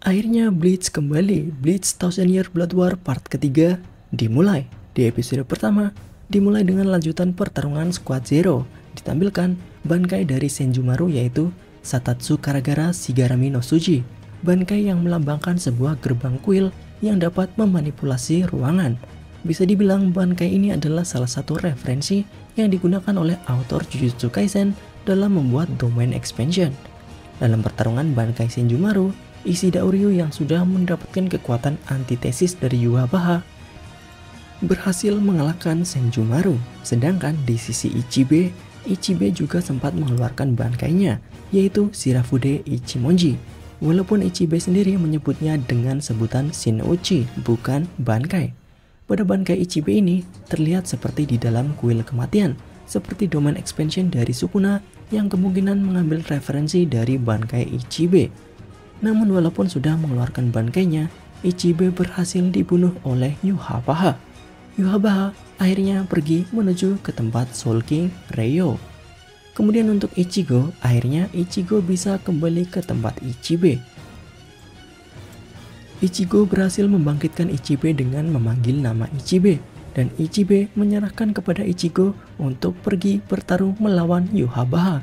Akhirnya Bleach kembali. Bleach Thousand Year Blood War part ketiga dimulai. Di episode pertama, dimulai dengan lanjutan pertarungan Squad Zero. Ditampilkan Bankai dari Senjumaru yaitu Satatsu Karagara Shigarami no Tsuji. Bankai yang melambangkan sebuah gerbang kuil yang dapat memanipulasi ruangan. Bisa dibilang Bankai ini adalah salah satu referensi yang digunakan oleh autor Jujutsu Kaisen dalam membuat domain expansion. Dalam pertarungan Bankai Senjumaru, Ishida Uryu yang sudah mendapatkan kekuatan antitesis dari Yhwach berhasil mengalahkan Senjumaru. Sedangkan di sisi Ichibe juga sempat mengeluarkan bankainya, yaitu Shirafude Ichimonji. Walaupun Ichibe sendiri menyebutnya dengan sebutan Shinouchi, bukan Bankai. Pada Bankai Ichibe ini terlihat seperti di dalam kuil kematian, seperti domain expansion dari Sukuna yang kemungkinan mengambil referensi dari Bankai Ichibe. Namun walaupun sudah mengeluarkan bankainya, Ichibe berhasil dibunuh oleh Yhwach. Yhwach akhirnya pergi menuju ke tempat Soul King Ryo. Kemudian untuk Ichigo, akhirnya Ichigo bisa kembali ke tempat Ichibe. Ichigo berhasil membangkitkan Ichibe dengan memanggil nama Ichibe, dan Ichibe menyerahkan kepada Ichigo untuk pergi bertarung melawan Yhwach.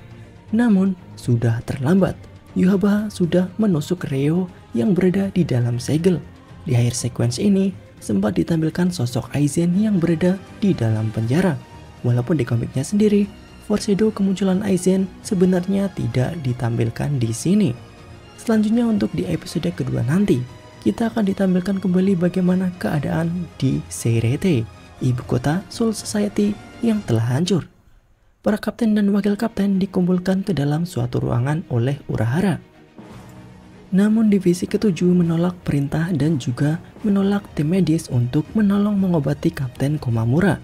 Namun sudah terlambat. Yhwach sudah menusuk Ryo yang berada di dalam segel. Di akhir sequence ini sempat ditampilkan sosok Aizen yang berada di dalam penjara. Walaupun di komiknya sendiri, foreshadow kemunculan Aizen sebenarnya tidak ditampilkan di sini. Selanjutnya untuk di episode kedua nanti, kita akan ditampilkan kembali bagaimana keadaan di Seirete, ibu kota Soul Society yang telah hancur. Para kapten dan wakil kapten dikumpulkan ke dalam suatu ruangan oleh Urahara. Namun divisi ketujuh menolak perintah dan juga menolak tim medis untuk menolong mengobati Kapten Komamura.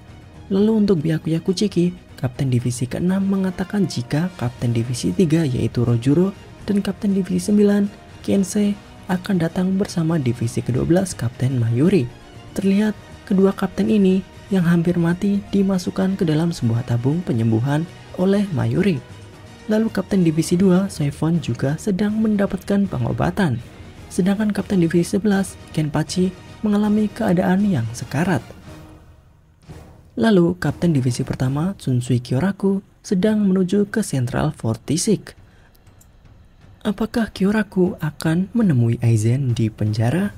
Lalu untuk Byakuya Kuchiki, kapten divisi ke-6 mengatakan jika kapten divisi 3 yaitu Rojuro dan kapten divisi 9 Kensei akan datang bersama divisi ke-12 Kapten Mayuri. Terlihat kedua kapten ini yang hampir mati dimasukkan ke dalam sebuah tabung penyembuhan oleh Mayuri. Lalu Kapten Divisi 2, Soifon juga sedang mendapatkan pengobatan. Sedangkan Kapten Divisi 11, Kenpachi, mengalami keadaan yang sekarat. Lalu Kapten Divisi pertama, Tsunsui Kyoraku, sedang menuju ke Central Fortisik. Apakah Kyoraku akan menemui Aizen di penjara?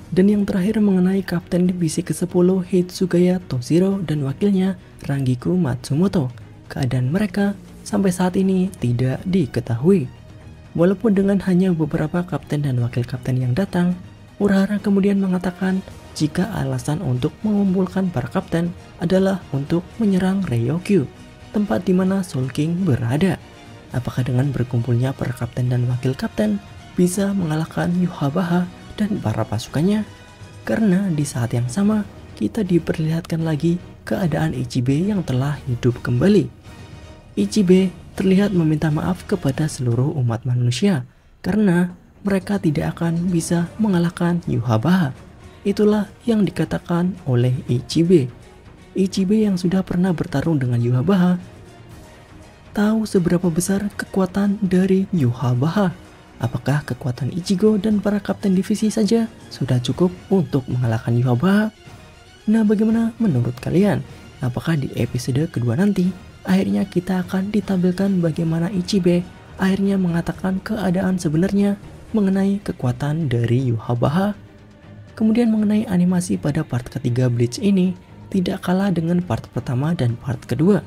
Dan yang terakhir mengenai Kapten Divisi ke-10 Hitsugaya Toshiro dan wakilnya Rangiku Matsumoto. Keadaan mereka sampai saat ini tidak diketahui. Walaupun dengan hanya beberapa kapten dan wakil kapten yang datang, Urahara kemudian mengatakan jika alasan untuk mengumpulkan para kapten adalah untuk menyerang Ryokyu, tempat di mana Soul King berada. Apakah dengan berkumpulnya para kapten dan wakil kapten bisa mengalahkan Yhwach dan para pasukannya? Karena di saat yang sama kita diperlihatkan lagi keadaan Ichibe yang telah hidup kembali. Ichibe terlihat meminta maaf kepada seluruh umat manusia karena mereka tidak akan bisa mengalahkan Yhwach. Itulah yang dikatakan oleh Ichibe. Ichibe yang sudah pernah bertarung dengan Yhwach tahu seberapa besar kekuatan dari Yhwach. Apakah kekuatan Ichigo dan para kapten divisi saja sudah cukup untuk mengalahkan Yhwach? Nah, bagaimana menurut kalian? Apakah di episode kedua nanti akhirnya kita akan ditampilkan bagaimana Ichibe akhirnya mengatakan keadaan sebenarnya mengenai kekuatan dari Yhwach? Kemudian mengenai animasi pada part ketiga Bleach ini tidak kalah dengan part pertama dan part kedua.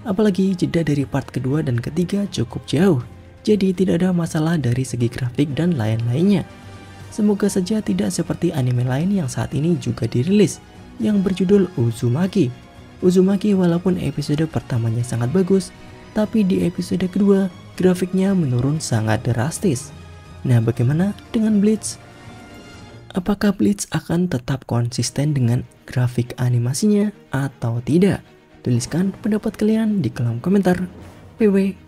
Apalagi jeda dari part kedua dan ketiga cukup jauh. Jadi tidak ada masalah dari segi grafik dan lain-lainnya. Semoga saja tidak seperti anime lain yang saat ini juga dirilis, yang berjudul Uzumaki. Uzumaki walaupun episode pertamanya sangat bagus, tapi di episode kedua grafiknya menurun sangat drastis. Nah, bagaimana dengan Bleach? Apakah Bleach akan tetap konsisten dengan grafik animasinya atau tidak? Tuliskan pendapat kalian di kolom komentar. Bye-bye.